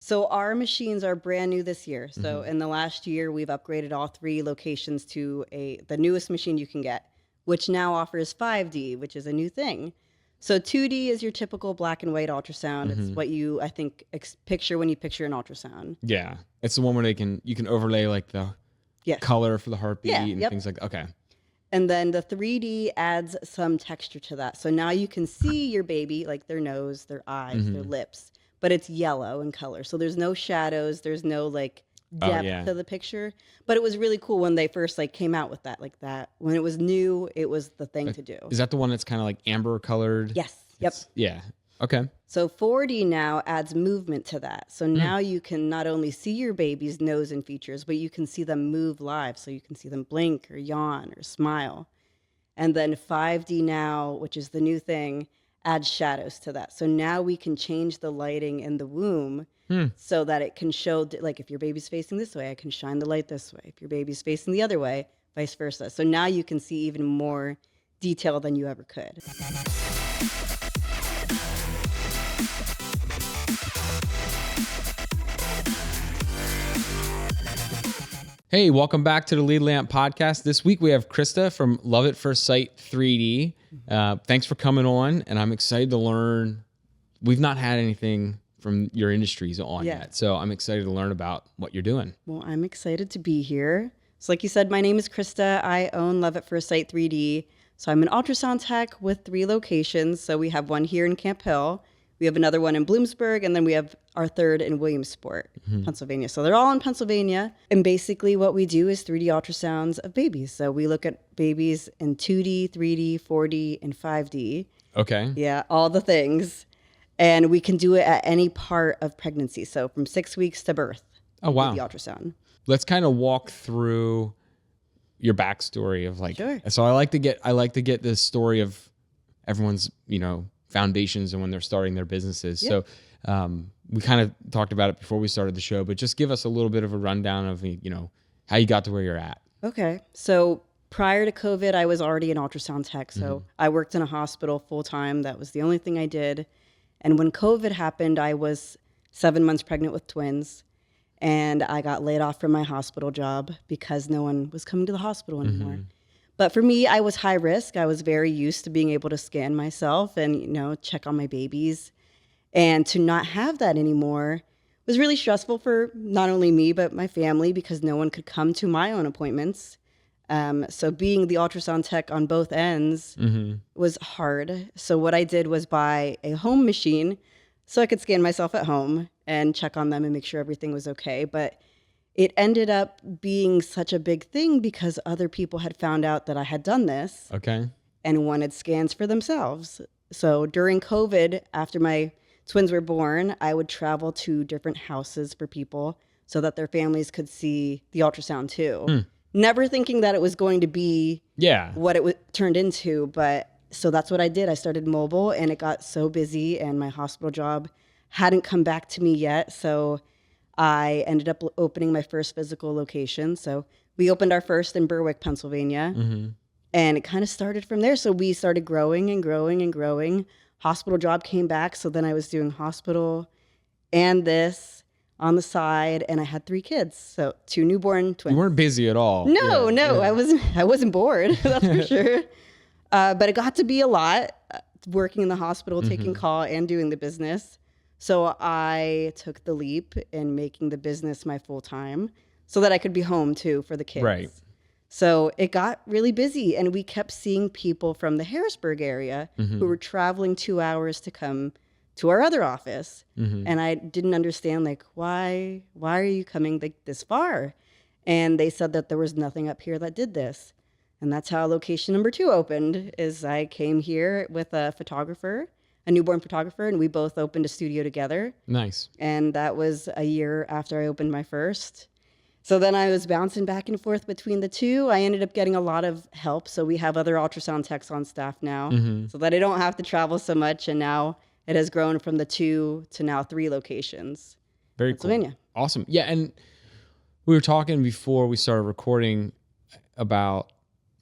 So our machines are brand new this year. So in the last year, we've upgraded all 3 locations to the newest machine you can get, which now offers 5D, which is a new thing. So 2D is your typical black and white ultrasound. It's what you, I think, picture when you picture an ultrasound. Yeah. It's the one where you can overlay like the color for the heartbeat and things like that. Okay. And then the 3D adds some texture to that. So now you can see your baby, like their nose, their eyes, their lips, but it's yellow in color. So there's no shadows. There's no like depth to the picture. But it was really cool when they first like came out with that, like that. When it was new, it was the thing to do. Is that the one that's kind of like amber colored? Yes. Yep. Yeah. Okay. So 4D now adds movement to that. So now you can not only see your baby's nose and features, but you can see them move live. So you can see them blink or yawn or smile. And then 5D now, which is the new thing, adds shadows to that. So now we can change the lighting in the womb so that it can show, like if your baby's facing this way, I can shine the light this way. If your baby's facing the other way, vice versa. So now you can see even more detail than you ever could. Hey, welcome back to the Lead Lamp Podcast. This week we have Krista from Love at First Sight 3D. Thanks for coming on, and I'm excited to learn. We've not had anything from your industries on yet, so I'm excited to learn about what you're doing. Well, I'm excited to be here. So like you said, my name is Krista. I own Love at First Sight 3D. So I'm an ultrasound tech with 3 locations. So we have one here in Camp Hill. We have another one in Bloomsburg, and then we have our third in Williamsport, Pennsylvania. So they're all in Pennsylvania. And basically what we do is 3D ultrasounds of babies. So we look at babies in 2D, 3D, 4D, and 5D. Okay. Yeah, all the things. And we can do it at any part of pregnancy. So from 6 weeks to birth. Oh, wow. The ultrasound. Let's kind of walk through your backstory of like, so I like to get this story of everyone's, foundations and when they're starting their businesses. So we kind of talked about it before we started the show, but just give us a little bit of a rundown of, how you got to where you're at. Okay. So prior to COVID, I was already an ultrasound tech. So I worked in a hospital full time. That was the only thing I did. And when COVID happened, I was 7 months pregnant with twins. And I got laid off from my hospital job because no one was coming to the hospital anymore. But for me, I was high risk. I was very used to being able to scan myself and, check on my babies. And to not have that anymore was really stressful for not only me, but my family because no one could come to my own appointments. So being the ultrasound tech on both ends was hard. So what I did was buy a home machine so I could scan myself at home and check on them and make sure everything was okay. But it ended up being such a big thing because other people had found out that I had done this and wanted scans for themselves. So during COVID, after my twins were born, I would travel to different houses for people so that their families could see the ultrasound too. Never thinking that it was going to be what it turned into. But so that's what I did. I started mobile and it got so busy and my hospital job hadn't come back to me yet. So I ended up opening my first physical location. So we opened our first in Berwick, Pennsylvania. And it kind of started from there. So we started growing and growing and growing. Hospital job came back. So then I was doing hospital and this on the side. And I had 3 kids. So 2 newborn twins. You weren't busy at all. No. I wasn't bored. That's for sure. But it got to be a lot working in the hospital, taking call and doing the business. So I took the leap in making the business my full time so that I could be home too for the kids. Right. So it got really busy and we kept seeing people from the Harrisburg area who were traveling 2 hours to come to our other office. And I didn't understand why are you coming this far? And they said that there was nothing up here that did this. And that's how location number 2 opened is I came here with a photographer, a newborn photographer, and we both opened a studio together. Nice. And that was a year after I opened my first. So then I was bouncing back and forth between the 2. I ended up getting a lot of help. So we have other ultrasound techs on staff now so that I don't have to travel so much. And now it has grown from the 2 to now 3 locations. Very Pennsylvania. Cool. Awesome. Yeah. And we were talking before we started recording about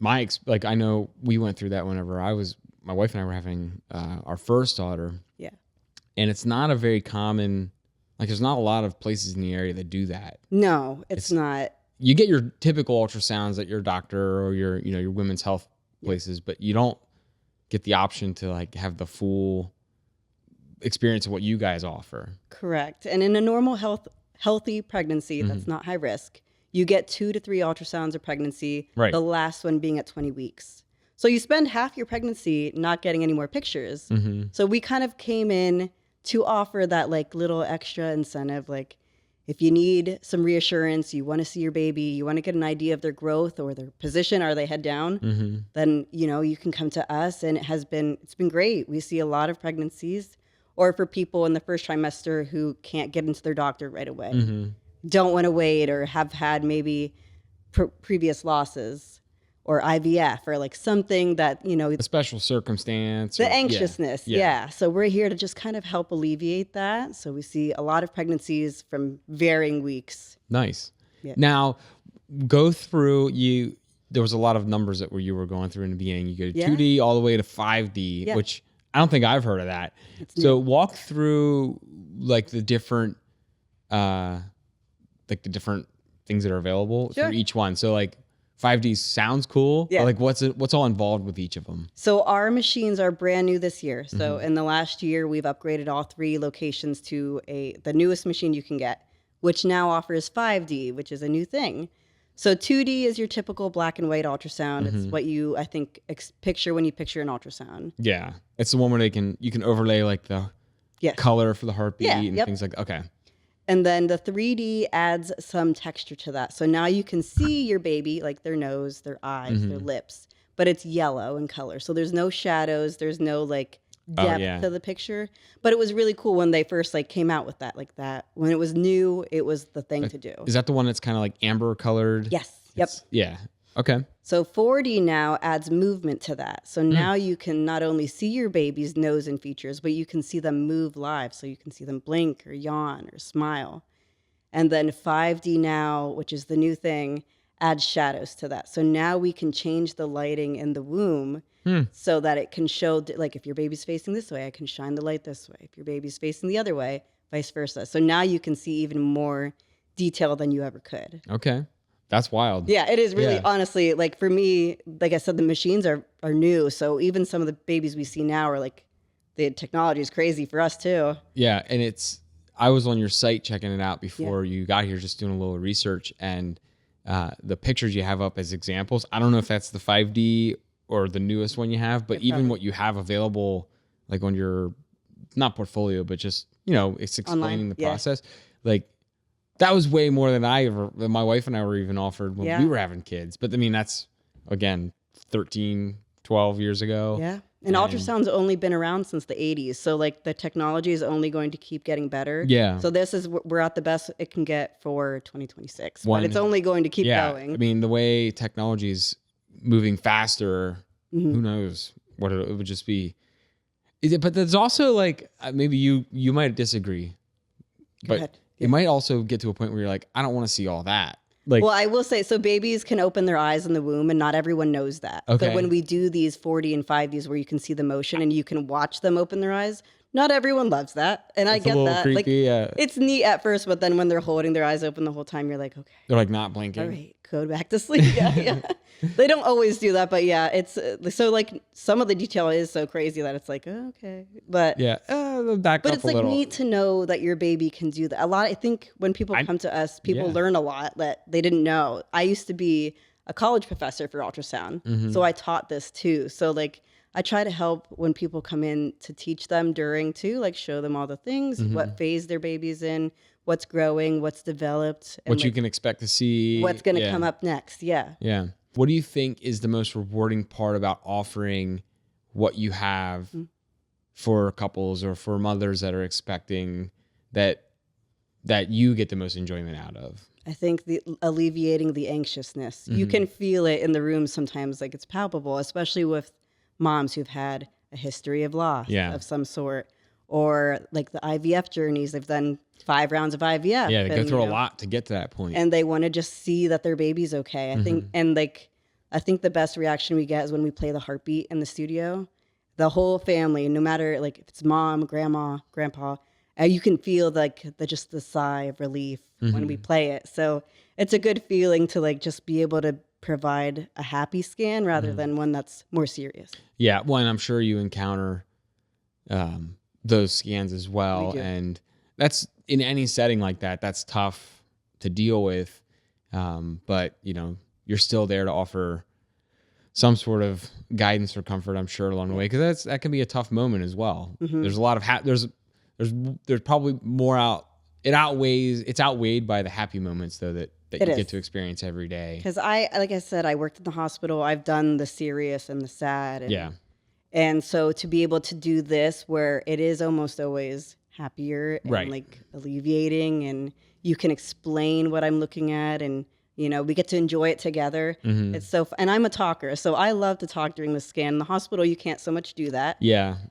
I know we went through that whenever my wife and I were having our first daughter. Yeah. And it's not a very common Like there's not a lot of places in the area that do that. No, it's not. You get your typical ultrasounds at your doctor or your, you know, your women's health places, but you don't get the option to like have the full experience of what you guys offer. Correct. And in a normal healthy pregnancy that's not high risk, you get 2 to 3 ultrasounds of pregnancy, Right. the last one being at 20 weeks. So you spend half your pregnancy not getting any more pictures. So we kind of came in to offer that like little extra incentive, like if you need some reassurance, you want to see your baby, you want to get an idea of their growth or their position, are they head down, then, you know, you can come to us, and it's been great. We see a lot of pregnancies, or for people in the first trimester who can't get into their doctor right away, don't want to wait, or have had maybe previous losses or IVF or like something that, you know, A special circumstance. the anxiousness. Yeah. So we're here to just kind of help alleviate that. So we see a lot of pregnancies from varying weeks. Nice. Yeah. Now, go through there was a lot of numbers that you were going through in the beginning. You go to 2D all the way to 5D, which I don't think I've heard of that. So walk through like the different things that are available for each one. So like 5D sounds cool. Yeah. But like what's all involved with each of them? So our machines are brand new this year. So in the last year, we've upgraded all 3 locations to the newest machine you can get, which now offers 5D, which is a new thing. So 2D is your typical black and white ultrasound. It's what you, I think, picture when you picture an ultrasound. Yeah. It's the one where you can overlay like the color for the heartbeat and things like that. Okay. And then the 3D adds some texture to that. So now you can see your baby, like their nose, their eyes, their lips, but it's yellow in color. So there's no shadows. There's no like depth to the picture. But it was really cool when they first like came out with that, like that. When it was new, it was the thing to do. Is that the one that's kind of like amber colored? Yes. Yep. Yeah. Okay. So 4D now adds movement to that. So now you can not only see your baby's nose and features, but you can see them move live. So you can see them blink or yawn or smile. And then 5D now, which is the new thing, adds shadows to that. So now we can change the lighting in the womb so that it can show, like if your baby's facing this way, I can shine the light this way. If your baby's facing the other way, vice versa. So now you can see even more detail than you ever could. Okay. That's wild. Yeah, it is really, honestly, like for me, like I said, the machines are new. So even some of the babies we see now are like, the technology is crazy for us too. Yeah. And I was on your site checking it out before you got here, just doing a little research, and the pictures you have up as examples, I don't know if that's the 5D or the newest one you have, but even what you have available, like on your, not portfolio, but just, you know, it's explaining the process. Like, that was way more than my wife and I were even offered when we were having kids. But I mean, that's, again, 13, 12 years ago. Yeah. And ultrasound's only been around since the 80s. So like the technology is only going to keep getting better. Yeah. So we're at the best it can get for 2026. But it's only going to keep going. I mean, the way technology is moving faster, who knows what it would just be. But there's also like, maybe you might disagree. Go ahead. It might also get to a point where you're like, I don't want to see all that. Like, well, I will say, so babies can open their eyes in the womb, and not everyone knows that. Okay. So when we do these 4D and 5Ds where you can see the motion and you can watch them open their eyes, not everyone loves that. And I get that. Creepy, like, it's neat at first, but then when they're holding their eyes open the whole time, you're like, okay. They're like not blinking. All right, go back to sleep. Yeah. They don't always do that, but yeah, it's so like some of the detail is so crazy that it's like, oh, okay. But back but up it's a like little. neat to know that your baby can do that. I think when people come to us, people learn a lot that they didn't know. I used to be a college professor for ultrasound, so I taught this too. So like I try to help when people come in to teach them during too, like show them all the things, what phase their baby's in, what's growing, what's developed, and what you can expect to see, what's going to come up next. Yeah. What do you think is the most rewarding part about offering what you have for couples or for mothers that are expecting that you get the most enjoyment out of? I think alleviating the anxiousness. You can feel it in the room sometimes, like it's palpable, especially with moms who've had a history of loss of some sort, or like the IVF journeys. They've done 5 rounds of IVF. Yeah, they go through a lot to get to that point. And they want to just see that their baby's okay. I think, and like, I think the best reaction we get is when we play the heartbeat in the studio. The whole family, no matter like if it's mom, grandma, grandpa, you can feel like just the sigh of relief when we play it. So it's a good feeling to like just be able to provide a happy scan rather than one that's more serious. Yeah. Well, and I'm sure you encounter those scans as well. And that's in any setting like that, that's tough to deal with. But you know, you're still there to offer some sort of guidance or comfort, I'm sure, along the way, because that can be a tough moment as well. There's a lot of there's probably more it's outweighed by the happy moments though that you get to experience every day. Because like I said, I worked in the hospital. I've done the serious and the sad. And so to be able to do this where it is almost always happier and like alleviating, and you can explain what I'm looking at, and you know, we get to enjoy it together. It's so and I'm a talker, so I love to talk during the scan. In the hospital, you can't so much do that.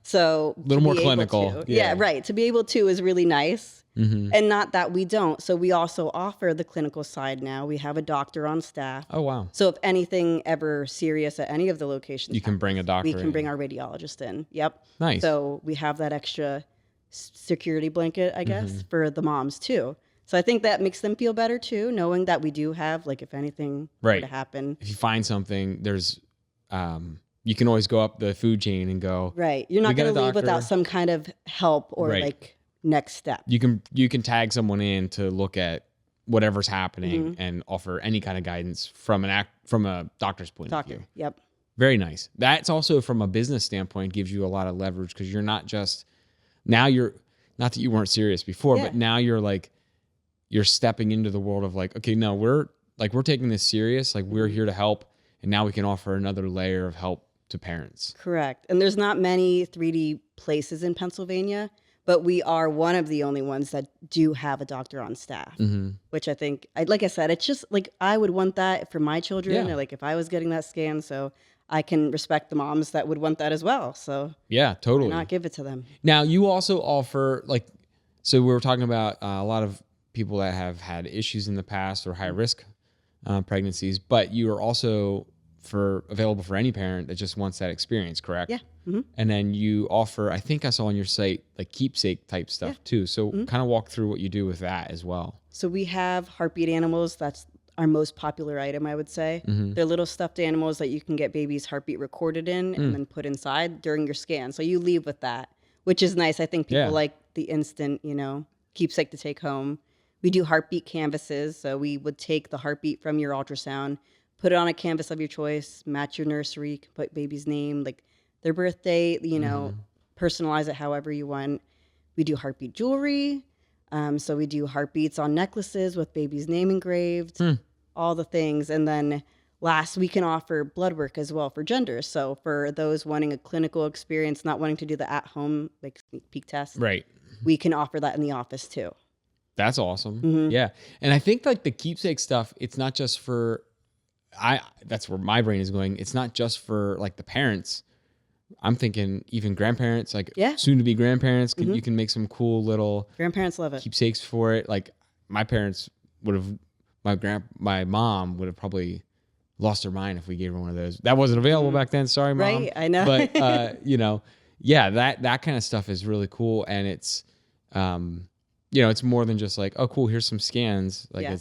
So a little more clinical. To be able to is really nice. And not that we don't. So we also offer the clinical side now. We have a doctor on staff. Oh, wow. So if anything ever serious at any of the locations, you can bring a doctor. We can bring our radiologist in. Yep. Nice. So we have that extra security blanket, I guess, for the moms too. So I think that makes them feel better too, knowing that we do have, like, if anything were to happen. If you find something, there's, you can always go up the food chain and go. Right. You're not going to leave without some kind of help or like next step. You can tag someone in to look at whatever's happening and offer any kind of guidance from a doctor's point of view. Yep. Very nice. That's also from a business standpoint gives you a lot of leverage, because you're not just not that you weren't serious before, but now you're stepping into the world of like, okay, no, we're taking this serious. Like, we're here to help. And now we can offer another layer of help to parents. Correct. And there's not many 3D places in Pennsylvania, but we are one of the only ones that do have a doctor on staff, which I think, like I said, it's just like, I would want that for my children, or like if I was getting that scan. So I can respect the moms that would want that as well. So yeah, totally. Why not give it to them? Now, you also offer, like, so we were talking about a lot of people that have had issues in the past or high risk pregnancies, but you are also available for any parent that just wants that experience, correct? Yeah. And then you offer, I think I saw on your site, like keepsake type stuff too. So kind of walk through what you do with that as well. So we have heartbeat animals. That's our most popular item, I would say. They're little stuffed animals that you can get baby's heartbeat recorded in and then put inside during your scan. So you leave with that, which is nice. I think people like the instant, keepsake to take home. We do heartbeat canvases. So we would take the heartbeat from your ultrasound, put it on a canvas of your choice, match your nursery, you can put baby's name, like their birthday, personalize it however you want. We do heartbeat jewelry. So we do heartbeats on necklaces with baby's name engraved, all the things. And then last, we can offer blood work as well for gender. So for those wanting a clinical experience, not wanting to do the at-home like sneak peek test, we can offer that in the office too. That's awesome. Yeah. And I think like the keepsake stuff, it's not just for, that's where my brain is going. It's not just for like the parents. I'm thinking even grandparents, like soon to be grandparents, you can make some cool little grandparents love it. Keepsakes for it. Like my parents my mom would have probably lost her mind if we gave her one of those. That wasn't available back then. Sorry, Mom. Right. I know. But that kind of stuff is really cool. And it's, it's more than just like, oh, cool, here's some scans. Like you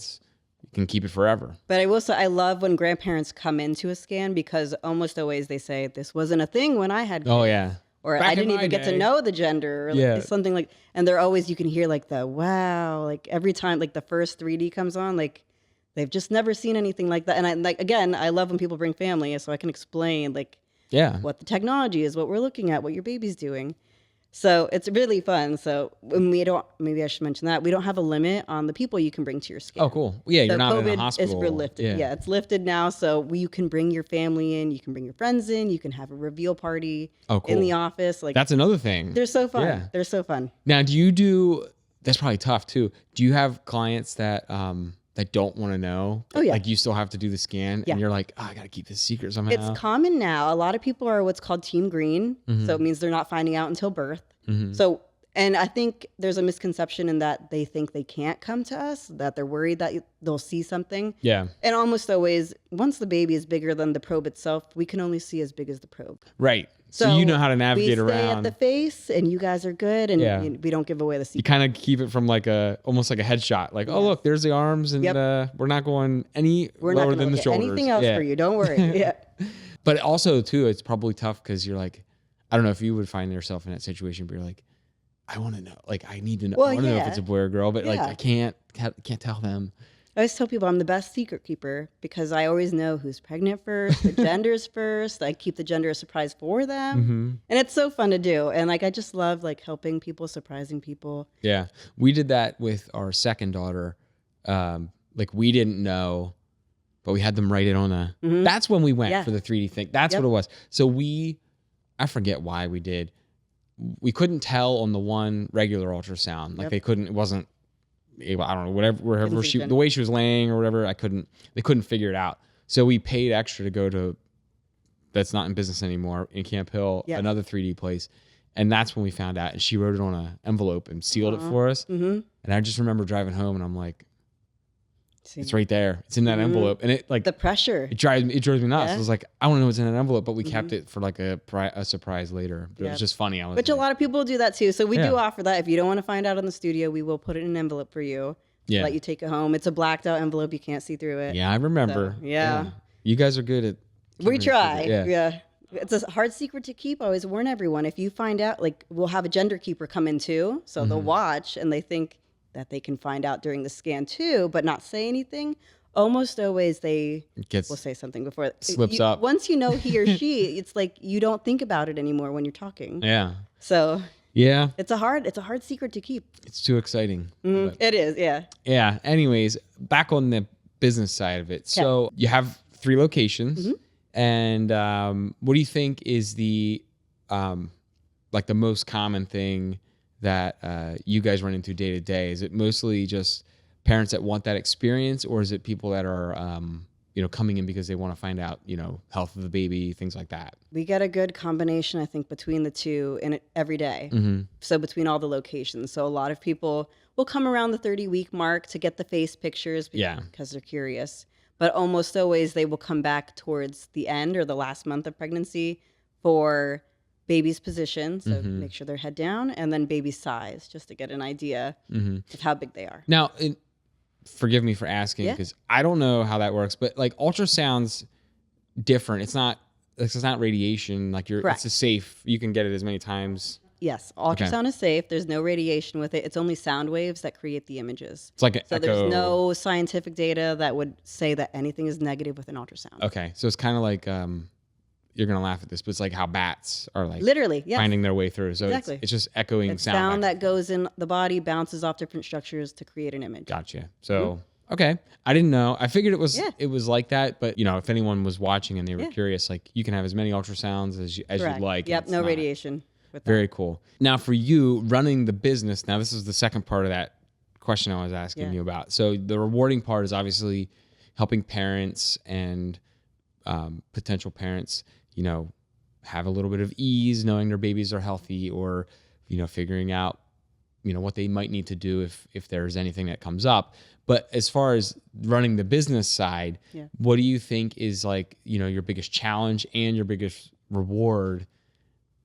can keep it forever. But I will say, I love when grandparents come into a scan, because almost always they say, this wasn't a thing when I had kids. Oh, yeah. Or I didn't even get to know the gender, or like something like, and they're always, you can hear like the, wow, like every time like the first 3D comes on, like they've just never seen anything like that. And I love when people bring family, so I can explain like what the technology is, what we're looking at, what your baby's doing. So it's really fun. So maybe I should mention that we don't have a limit on the people you can bring to your scan. Oh, cool. Yeah, so you're not COVID in a hospital. Is lifted. Yeah, it's lifted now. So you can bring your family in, you can bring your friends in, you can have a reveal party in the office. Like, that's another thing. They're so fun. Yeah. They're so fun. Now, that's probably tough too. Do you have clients that don't want to know? Oh, yeah. Like you still have to do the scan and you're like, oh, I got to keep this secret somehow. It's common now. A lot of people are what's called team green. So it means they're not finding out until birth. So And I think there's a misconception in that they think they can't come to us, that they're worried that they'll see something. Yeah. And almost always, once the baby is bigger than the probe itself, we can only see as big as the probe. Right. So you know how to navigate we stay around. at the face, and you guys are good, and Yeah. we don't give away the secret. You kind of keep it from like almost like a headshot. Like, oh, look, there's the arms, and we're not going We're lower not than the shoulders. Anything else for you. Don't worry. Yeah. But also, too, it's probably tough because you're like, I don't know if you would find yourself in that situation, but you're like, I want to know. Like, I need to know. Well, I want to know if it's a boy or girl, but like, I can't tell them. I always tell people I'm the best secret keeper because I always know who's pregnant first, the genders first. I keep the gender a surprise for them. And it's so fun to do. And like, I just love like helping people, surprising people. Yeah. We did that with our second daughter. Like we didn't know, but we had them write it on that's when we went for the 3D thing. That's what it was. So I forget why we did. We couldn't tell on the one regular ultrasound. Like it wasn't able, I don't know, wherever the way she was laying or whatever, they couldn't figure it out. So we paid extra to go to, that's not in business anymore, in Camp Hill, another 3D place. And that's when we found out. And she wrote it on an envelope and sealed it for us. And I just remember driving home and I'm like, it's right there. It's in that envelope. And it like the pressure. It drives me nuts. I was like, I want to know what's in that envelope, but we kept it for like a surprise later. But it was just funny. Which a lot of people do that too. So we do offer that. If you don't want to find out in the studio, we will put it in an envelope for you. Yeah. Let you take it home. It's a blacked out envelope. You can't see through it. Yeah, I remember. So, yeah. You guys are good at. We try. Yeah. It's a hard secret to keep. I always warn everyone. If you find out, like we'll have a gender keeper come in too. So they'll watch and they think that they can find out during the scan too, but not say anything. Almost always they will say something before it slips up. Once you know he or she, it's like you don't think about it anymore when you're talking. Yeah. So yeah, it's a hard secret to keep. It's too exciting. It is. Yeah. Yeah. Anyways, back on the business side of it. So you have 3 locations, and what do you think is the like the most common thing that you guys run into day to day? Is it mostly just parents that want that experience, or is it people that are, coming in because they want to find out, health of the baby, things like that? We get a good combination, I think, between the two in every day. So between all the locations. So a lot of people will come around the 30-week mark to get the face pictures because they're curious. But almost always they will come back towards the end or the last month of pregnancy for baby's position, so make sure they're head down, and then baby's size, just to get an idea of how big they are. Now, forgive me for asking because I don't know how that works, but like ultrasound's different. It's not radiation. Like it's a safe. You can get it as many times. Yes, ultrasound is safe. There's no radiation with it. It's only sound waves that create the images. It's like an so echo. There's no scientific data that would say that anything is negative with an ultrasound. Okay, so it's kind of like you're gonna laugh at this, but it's like how bats are like literally finding their way through. So it's just echoing sound that goes in the body, bounces off different structures to create an image. Gotcha. So okay, I didn't know. I figured it was like that, but if anyone was watching and they were curious, like you can have as many ultrasounds as you'd like. Yep, no radiation. Very cool. Now for you running the business, now this is the second part of that question I was asking you about. So the rewarding part is obviously helping parents and potential parents, have a little bit of ease knowing their babies are healthy, or, figuring out, what they might need to do if there's anything that comes up. But as far as running the business side, what do you think is like, your biggest challenge and your biggest reward,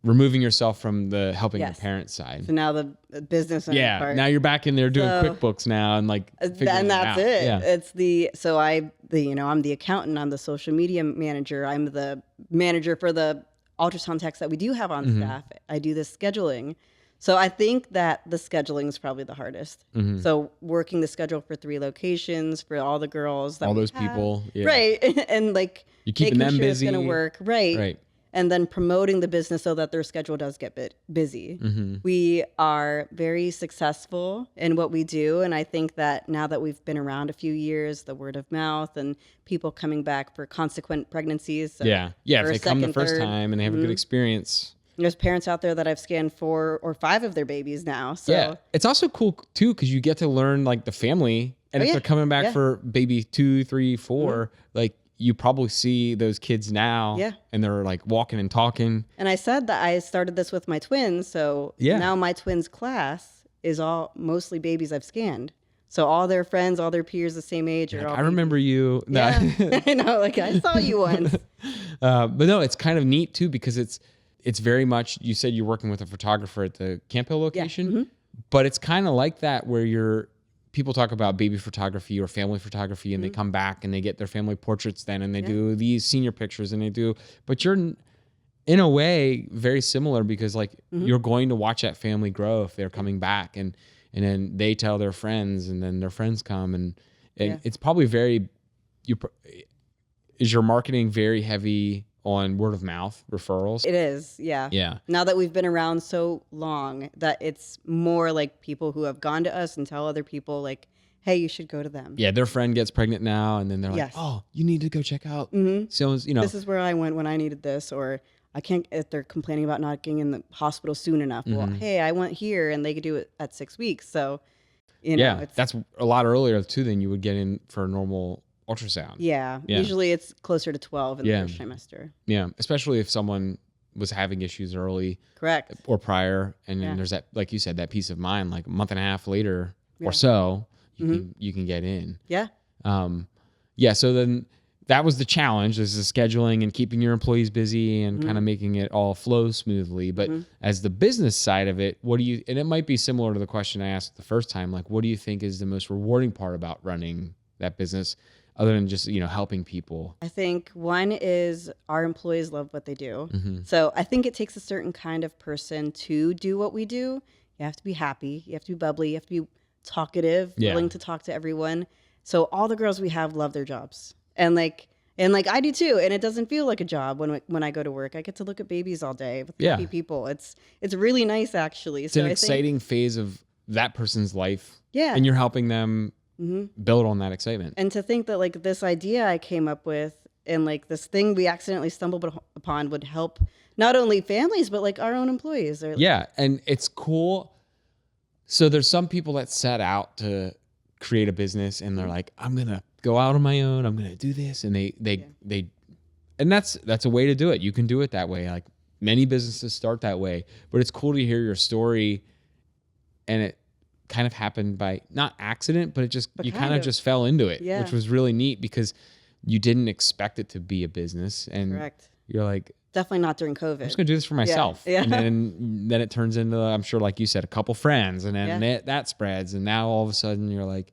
removing yourself from the helping your parents side? So now the business part. Now you're back in there doing QuickBooks now and like figuring and that's it out. It's I'm the accountant, I'm the social media manager, I'm the manager for the ultrasound techs that we do have on staff. I do the scheduling. So I think that the scheduling is probably the hardest. So working the schedule for 3 locations for all the girls that all those people, right, and like you're keeping them busy. It's going to work, right. And then promoting the business so that their schedule does get busy. We are very successful in what we do. And I think that now that we've been around a few years, the word of mouth and people coming back for consequent pregnancies. So if they come the first time and they have a good experience. There's parents out there that I've scanned 4 or 5 of their babies now. So it's also cool too, because you get to learn like the family. And if they're coming back for baby 2, 3, 4, like, you probably see those kids now and they're like walking and talking. And I said that I started this with my twins. So now my twins class is all mostly babies I've scanned. So all their friends, all their peers the same age are all I remember you. Yeah. I know, like I saw you once. But no, it's kind of neat too, because it's very much, you said you're working with a photographer at the Camp Hill location, but it's kind of like that where people talk about baby photography or family photography and they come back and they get their family portraits then and they do these senior pictures and but you're in a way very similar, because like you're going to watch that family grow if they're coming back, and then they tell their friends and then their friends come and it's probably is your marketing very heavy on word of mouth referrals? It is, yeah. Yeah. Now that we've been around so long, that it's more like people who have gone to us and tell other people like, hey, you should go to them. Yeah, their friend gets pregnant now, and then they're like, oh, you need to go check out. So, this is where I went when I needed this, or I can't, if they're complaining about not getting in the hospital soon enough. Well, hey, I went here and they could do it at 6 weeks. So, that's a lot earlier too than you would get in for a normal ultrasound. Yeah. Usually it's closer to 12 in the first trimester. Yeah. Especially if someone was having issues early. Correct. Or prior. And then there's that, like you said, that peace of mind, like a month and a half later or so, you can get in. Yeah. So then that was the challenge, is the scheduling and keeping your employees busy and kind of making it all flow smoothly. But as the business side of it, and it might be similar to the question I asked the first time, like, what do you think is the most rewarding part about running that business, other than just, helping people? I think one is our employees love what they do. So I think it takes a certain kind of person to do what we do. You have to be happy. You have to be bubbly. You have to be talkative, willing to talk to everyone. So all the girls we have love their jobs. And like I do too. And it doesn't feel like a job when I go to work. I get to look at babies all day with happy people. It's really nice, actually. It's an exciting phase of that person's life. Yeah. And you're helping them build on that excitement. And to think that like this idea I came up with and like this thing we accidentally stumbled upon would help not only families, but like our own employees. Yeah. And it's cool. So there's some people that set out to create a business and they're like, I'm going to go out on my own. I'm going to do this. And and that's a way to do it. You can do it that way. Like many businesses start that way, but it's cool to hear your story. And it kind of happened by not accident, but you kind of just fell into it, which was really neat because you didn't expect it to be a business. And correct. You're like, definitely not during COVID. I'm just going to do this for myself. Yeah. And then it turns into, I'm sure, like you said, a couple friends, and then that spreads. And now all of a sudden you're like,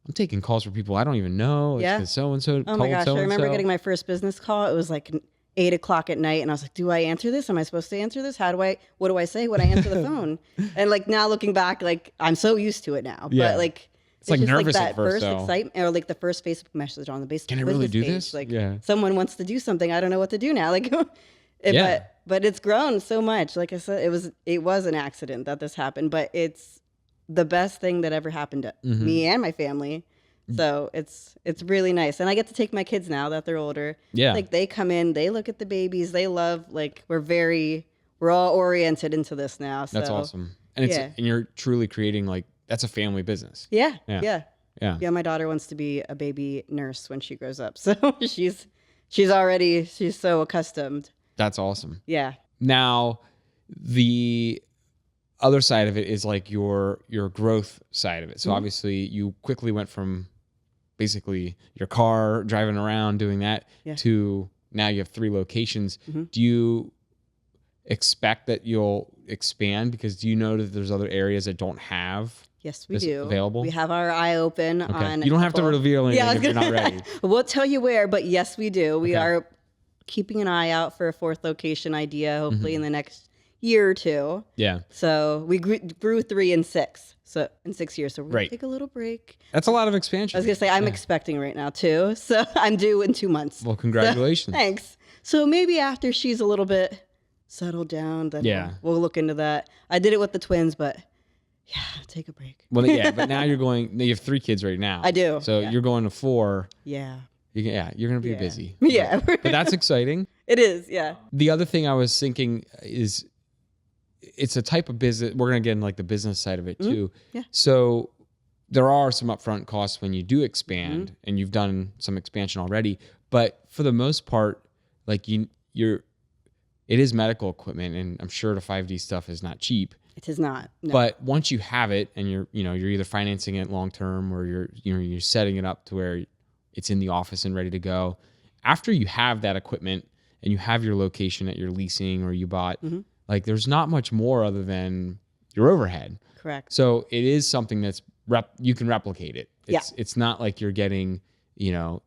I'm taking calls for people I don't even know. It's so-and-so. Oh my gosh. I remember getting my first business call. It was like 8:00 at night. And I was like, do I answer this? Am I supposed to answer this? What do I say when I answer the phone? And like now looking back, like I'm so used to it now, but like, it's like nervous like that at first excitement, or like the first Facebook message on the basic. Can I really do page. this? Like someone wants to do something. I don't know what to do now. Like, but it's grown so much. Like I said, it was an accident that this happened, but it's the best thing that ever happened to me and my family. So it's really nice. And I get to take my kids now that they're older. Yeah. Like they come in, they look at the babies, they love, like we're all oriented into this now. So. That's awesome. And and you're truly creating like, that's a family business. Yeah. My daughter wants to be a baby nurse when she grows up. So she's so accustomed. That's awesome. Yeah. Now, the other side of it is like your growth side of it. So obviously you quickly went from basically your car driving around doing that to now you have 3 locations. Do you expect that you'll expand, because do you know that there's other areas that don't have Yes, we do. Available? We have our eye open on. You don't have to reveal anything if you're not ready. We'll tell you where, but yes, we do. We are keeping an eye out for a 4th location idea, hopefully in the next year or 2. Yeah. So we grew 3 in 6. So in 6 years. So we're going to take a little break. That's a lot of expansion. I was going to say, I'm expecting right now too. So I'm due in 2 months. Well, congratulations. So, thanks. So maybe after she's a little bit settled down, then we'll look into that. I did it with the twins, but take a break. Well, but now you have 3 kids right now. I do. So you're going to 4. Yeah. You're going to be busy. Yeah. But that's exciting. It is, yeah. The other thing I was thinking is it's a type of business. We're going to get in like the business side of it too. Yeah. So there are some upfront costs when you do expand, and you've done some expansion already, But for the most part, like it is medical equipment, and I'm sure the 5D stuff is not cheap. It is not. No. But once you have it, and you're either financing it long term, or you're setting it up to where it's in the office and ready to go. After you have that equipment and you have your location that you're leasing or you bought, like there's not much more other than your overhead. Correct. So it is something that's you can replicate it. It's not like you're getting,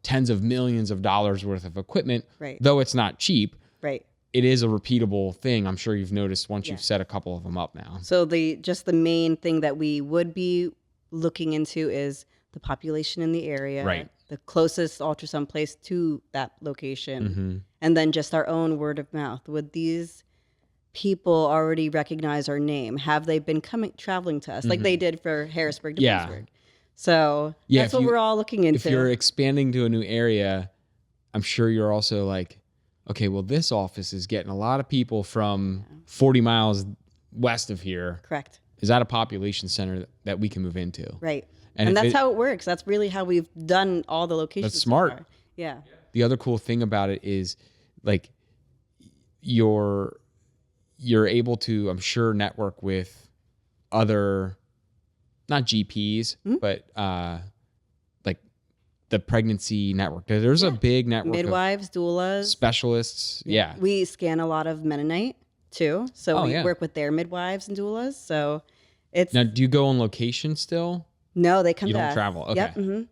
tens of millions of dollars worth of equipment, right? Though it's not cheap, right? It is a repeatable thing. I'm sure you've noticed once you've set a couple of them up now. So the main thing that we would be looking into is the population in the area, right? The closest ultrasound place to that location, and then just our own word of mouth. Would these people already recognize our name? Have they been traveling to us like they did for Harrisburg to Bloomsburg? So that's what we're all looking into. If you're expanding to a new area, I'm sure you're also like, okay, well, this office is getting a lot of people from 40 miles west of here. Correct. Is that a population center that we can move into? Right. And that's how it works. That's really how we've done all the locations. That's smart. So far. Yeah. The other cool thing about it is like you're able to, I'm sure, network with other, not GPs, but like the pregnancy network. There's a big network Midwives, doulas, specialists. Yeah. We scan a lot of Mennonite too. So we work with their midwives and doulas. So it's... Now, do you go on location still? No, they come to us. You don't us. travel. Okay.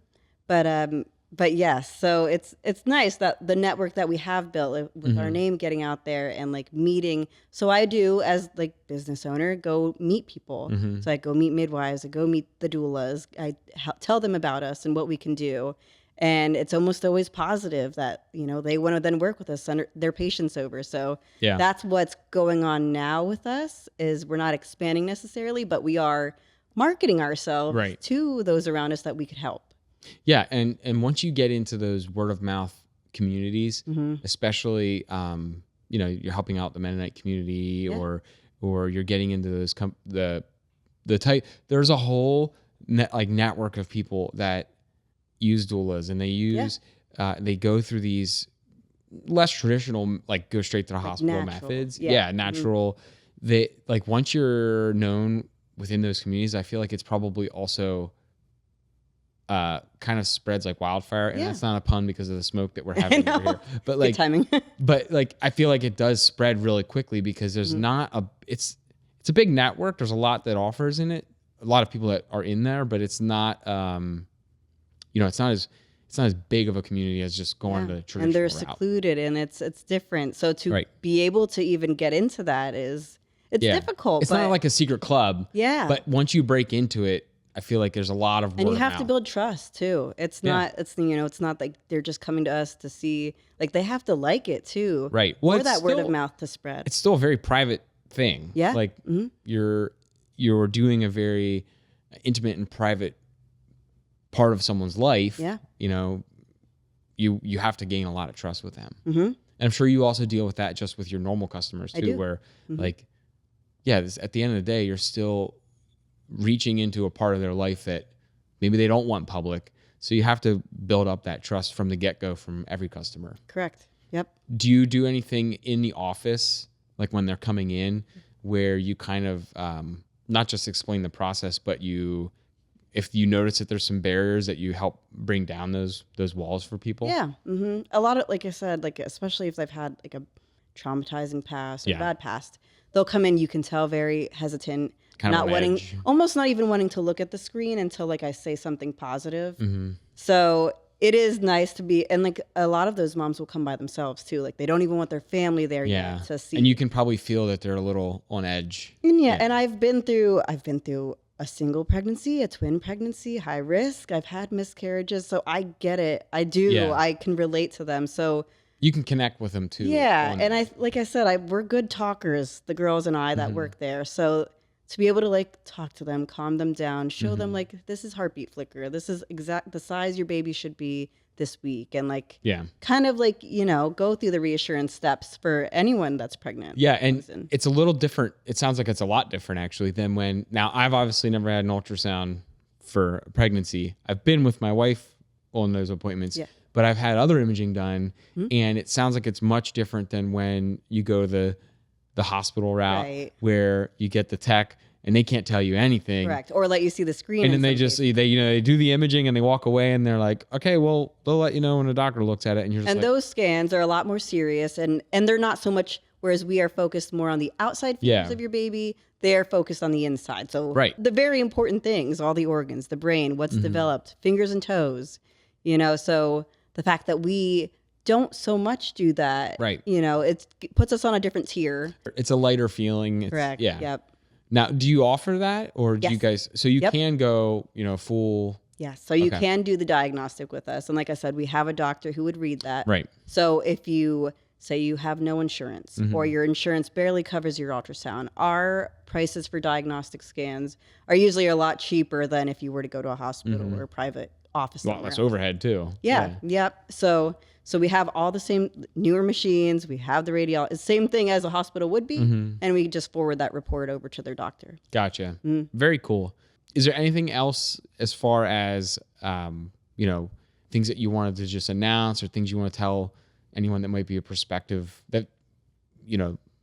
Yep. But yes, so it's nice that the network that we have built with our name getting out there and like meeting. So I do, as like business owner, go meet people. So I go meet midwives, I go meet the doulas. I tell them about us and what we can do. And it's almost always positive that, they want to then work with us, send their patients over. So that's what's going on now with us, is we're not expanding necessarily, but we are marketing ourselves to those around us that we could help. Yeah. And once you get into those word of mouth communities, especially, you're helping out the Mennonite community or you're getting into those, the type, there's a whole network of people that use doulas, and they use, they go through these less traditional, like go straight to the hospital methods. Natural. They like, once you're known within those communities, I feel like it's probably also kind of spreads like wildfire. And that's not a pun because of the smoke that we're having over here. But like, good timing. But like, I feel like it does spread really quickly because there's it's a big network. There's a lot that offers in it. A lot of people that are in there, but it's not, it's not as big of a community as just going to traditional and they're route. secluded, and it's different. So to be able to even get into that it's difficult. It's not like a secret club. Yeah. But once you break into it, I feel like there's a lot of word and you have of to mouth. build trust too. It's not it's not like they're just coming to us to see, like they have to like it too. Right. Well, for that word of mouth to spread. It's still a very private thing. Yeah. Like you're doing a very intimate and private part of someone's life. Yeah. You have to gain a lot of trust with them. And I'm sure you also deal with that just with your normal customers too, where like, at the end of the day, you're still reaching into a part of their life that maybe they don't want public. So you have to build up that trust from the get-go from every customer. Correct. Yep. Do you do anything in the office, like when they're coming in, where you kind of not just explain the process, but if you notice that there's some barriers, that you help bring down those walls for people? Yeah. A lot of, like I said, like especially if they've had like a traumatizing past or bad past, they'll come in, you can tell, very hesitant, kind not of wanting, edge. Almost not even wanting to look at the screen until like I say something positive. So it is nice to be, and like a lot of those moms will come by themselves too. Like they don't even want their family there yet to see. And you can probably feel that they're a little on edge. And and I've been through a single pregnancy, a twin pregnancy, high risk. I've had miscarriages, so I get it. I do. Yeah. I can relate to them. So you can connect with them too. Yeah, and like I said, we're good talkers, the girls and I that work there. So to be able to like talk to them, calm them down, show them like, this is heartbeat flicker, this is exact the size your baby should be this week, and like kind of like go through the reassurance steps for anyone that's pregnant. Yeah, and it's a little different. It sounds like it's a lot different actually than when. Now I've obviously never had an ultrasound for pregnancy. I've been with my wife on those appointments. Yeah. but I've had other imaging done, and it sounds like it's much different than when you go the hospital route where you get the tech and they can't tell you anything. Correct. Or let you see the screen. And then they just, they do the imaging and they walk away and they're like, okay, well, they'll let you know when a doctor looks at it. And you're just and those scans are a lot more serious and they're not so much, whereas we are focused more on the outside features of your baby, they are focused on the inside. So the very important things, all the organs, the brain, what's developed, fingers and toes, so the fact that we don't so much do that, it puts us on a different tier. It's a lighter feeling. Correct. Yeah. Yep. Now, do you offer that or do you guys, so you can go, full. Yes. So you can do the diagnostic with us. And like I said, we have a doctor who would read that. Right. So if you say you have no insurance or your insurance barely covers your ultrasound, our prices for diagnostic scans are usually a lot cheaper than if you were to go to a hospital or a private office. Well, that's overhead too. Yeah. Yep. So we have all the same newer machines. We have the radiology, same thing as a hospital would be. And we just forward that report over to their doctor. Gotcha. Very cool. Is there anything else as far as, things that you wanted to just announce or things you want to tell anyone that might be a prospective that,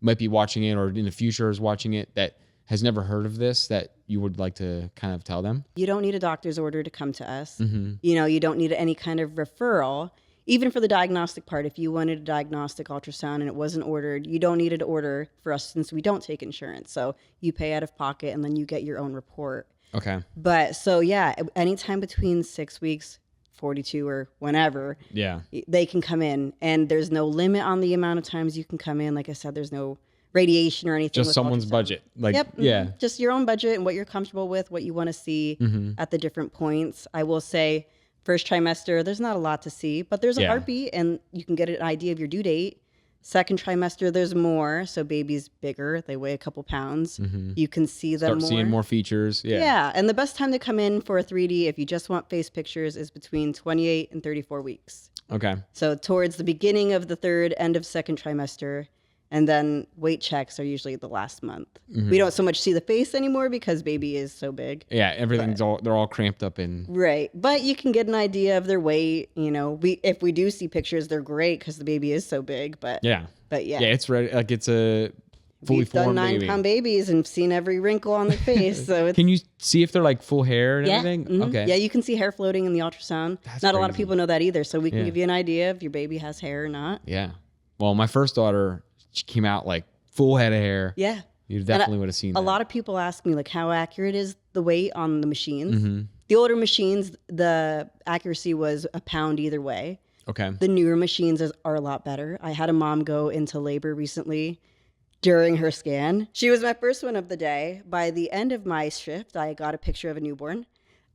might be watching it or in the future is watching it that has never heard of this that you would like to kind of tell them? You don't need a doctor's order to come to us. You don't need any kind of referral. Even for the diagnostic part, if you wanted a diagnostic ultrasound and it wasn't ordered, you don't need an order for us since we don't take insurance. So you pay out of pocket and then you get your own report. Okay. But so yeah, anytime between 6 weeks, 42 or whenever, they can come in and there's no limit on the amount of times you can come in. Like I said, there's no radiation or anything. Just someone's budget. Just your own budget and what you're comfortable with, what you want to see at the different points. I will say, first trimester, there's not a lot to see, but there's a heartbeat and you can get an idea of your due date. Second trimester, there's more. So baby's bigger. They weigh a couple pounds. You can see them more. Start seeing more features. Yeah. And the best time to come in for a 3D, if you just want face pictures, is between 28 and 34 weeks. Okay. So towards the beginning of the third, end of second trimester. And then weight checks are usually the last month. We don't so much see the face anymore because baby is so big. Yeah, they're all cramped up in. Right. But you can get an idea of their weight. If we do see pictures, they're great because the baby is so big. But yeah, it's ready. Like it's a fully formed baby. We've done 9-pound babies and seen every wrinkle on the face. So can you see if they're like full hair and everything? Okay. Yeah, you can see hair floating in the ultrasound. That's not crazy. a lot of people know that either. So we can give you an idea if your baby has hair or not. Yeah. Well, my first daughter, she came out like full head of hair. Yeah. You definitely would have seen that. A lot of people ask me like how accurate is the weight on the machines. The older machines, the accuracy was a pound either way. Okay. The newer machines are a lot better. I had a mom go into labor recently during her scan. She was my first one of the day. By the end of my shift, I got a picture of a newborn.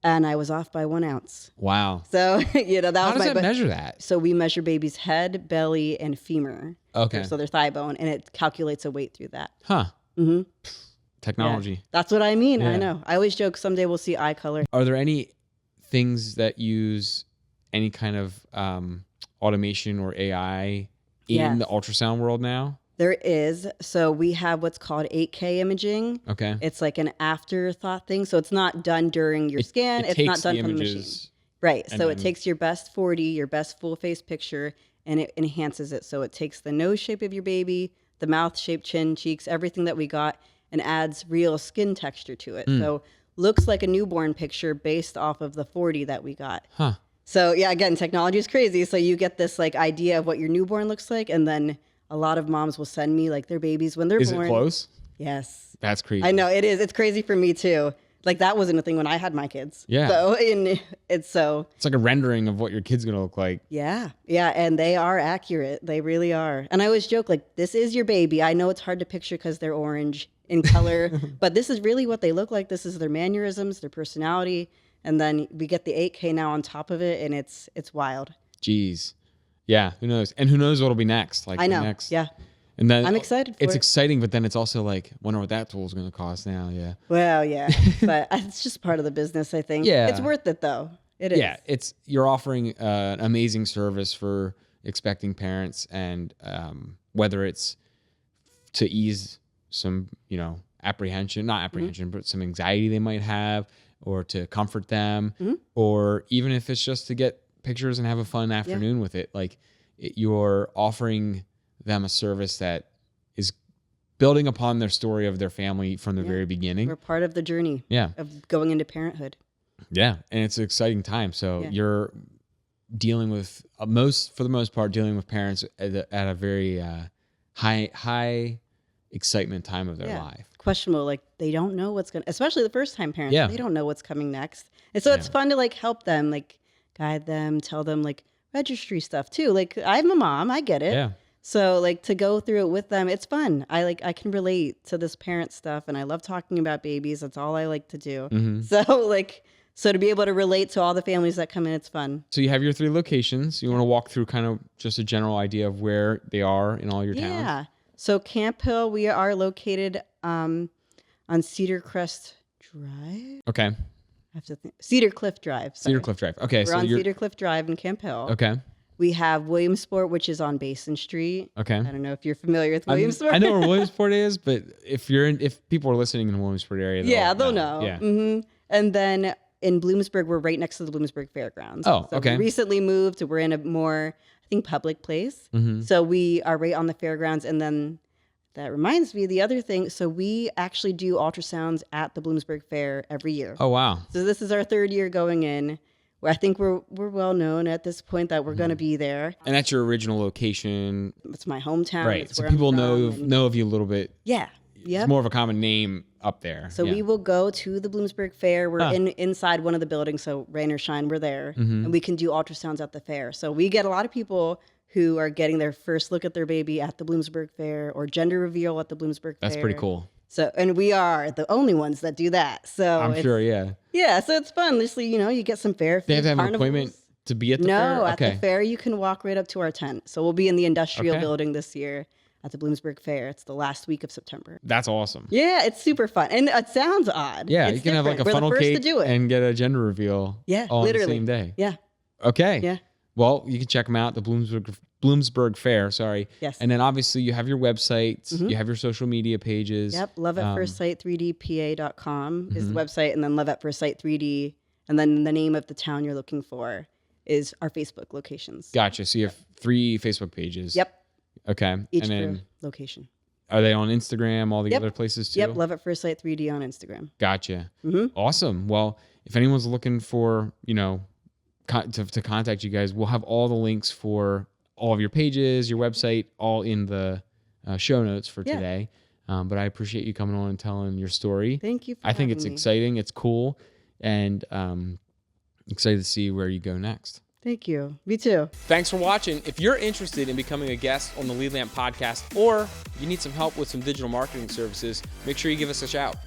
And I was off by 1 ounce. Wow. So, that was How does that measure that? So we measure baby's head, belly, and femur. Okay. So their thigh bone, and it calculates a weight through that. Huh. Technology. Yeah. That's what I mean. Yeah. I know. I always joke someday we'll see eye color. Are there any things that use any kind of automation or AI in the ultrasound world now? There is. So we have what's called 8K imaging. Okay. It's like an afterthought thing. So it's not done during your scan. It's not done from the machine. Right. So it takes your best 4D, your best full face picture, and it enhances it. So it takes the nose shape of your baby, the mouth shape, chin, cheeks, everything that we got, and adds real skin texture to it. So looks like a newborn picture based off of the 4D that we got. Huh. So yeah, again, technology is crazy. So you get this like idea of what your newborn looks like, and then a lot of moms will send me like their babies when they're born. Is it close? Yes. That's crazy. I know it is. It's crazy for me too. Like that wasn't a thing when I had my kids. Yeah. So it's like a rendering of what your kid's gonna look like. Yeah. Yeah. And they are accurate. They really are. And I always joke like, this is your baby. I know it's hard to picture because they're orange in color, but this is really what they look like. This is their mannerisms, their personality. And then we get the 8K now on top of it, and it's wild. Jeez. Yeah, who knows? And who knows what'll be next? Like I know. Next. Yeah. And then I'm excited for it. It's exciting, but then it's also like, wonder what that tool's going to cost now. Yeah. Well, yeah, but it's just part of the business, I think. Yeah. It's worth it though. It is. Yeah. You're offering an amazing service for expecting parents, and whether it's to ease some, not apprehension, but some anxiety they might have, or to comfort them, or even if it's just to get pictures and have a fun afternoon with it. Like you're offering them a service that is building upon their story of their family from the very beginning. We're part of the journey of going into parenthood. Yeah. And it's an exciting time. So you're dealing with for the most part, dealing with parents at a very high excitement time of their life. Questionable. Like they don't know what's going to, especially the first time parents, they don't know what's coming next. And so it's fun to like help them, like guide them, tell them like registry stuff too. Like I'm a mom, I get it. Yeah. So like to go through it with them, it's fun. I can relate to this parent stuff and I love talking about babies. That's all I like to do. So to be able to relate to all the families that come in, it's fun. So you have your 3 locations. You want to walk through kind of just a general idea of where they are in all your towns? Yeah. So Camp Hill, we are located on Cedar Crest Drive. Okay. I have to think. Cedar Cliff Drive. Sorry. Cedar Cliff Drive. Okay. We're on Cedar Cliff Drive in Camp Hill. Okay. We have Williamsport, which is on Basin Street. Okay. I don't know if you're familiar with Williamsport. I know where Williamsport is, but if people are listening in the Williamsport area, they'll know. Yeah. Mm-hmm. And then in Bloomsburg, we're right next to the Bloomsburg Fairgrounds. Oh, so okay. We recently moved. We're in a more, I think, public place. Mm-hmm. So we are right on the fairgrounds. And then that reminds me, the other thing. So we actually do ultrasounds at the Bloomsburg Fair every year. Oh, wow. So this is our 3rd year going in. I think we're well known at this point that we're going to be there. And that's your original location. It's my hometown. Right. So people know of you a little bit. Yeah. Yep. It's more of a common name up there. So we will go to the Bloomsburg Fair. We're inside one of the buildings. So rain or shine, we're there. Mm-hmm. And we can do ultrasounds at the fair. So we get a lot of people who are getting their first look at their baby at the Bloomsburg Fair or gender reveal at the Bloomsburg Fair. That's pretty cool. So, and we are the only ones that do that. So I'm sure, yeah. Yeah, so it's fun. You get some fair food. They have to have an appointment to be at the fair? No, at the fair, you can walk right up to our tent. So we'll be in the industrial building this year at the Bloomsburg Fair. It's the last week of September. That's awesome. Yeah, it's super fun. And it sounds odd. Yeah, it's you can different. have like a funnel cake and get a gender reveal all literally. on the same day. Yeah. Okay. Yeah. Well, you can check them out, the Bloomsburg Fair, sorry. Yes. And then obviously you have your websites, you have your social media pages. Yep, loveatfirstsight3dpa.com is the website, and then Love at First Sight 3D, and then the name of the town you're looking for is our Facebook locations. Gotcha. So you have 3 Facebook pages. Yep. Okay. Each and then per location. Are they on Instagram, all the other places too? Yep, Love at First Sight 3D on Instagram. Gotcha. Mm-hmm. Awesome. Well, if anyone's looking for, to contact you guys, we'll have all the links for all of your pages, your website, all in the show notes for today. But I appreciate you coming on and telling your story. Thank you for I think it's having me. exciting. It's cool. And excited to see where you go next. Thank you. Me too. Thanks for watching. If you're interested in becoming a guest on the Lead Lamp podcast, or you need some help with some digital marketing services, make sure you give us a shout.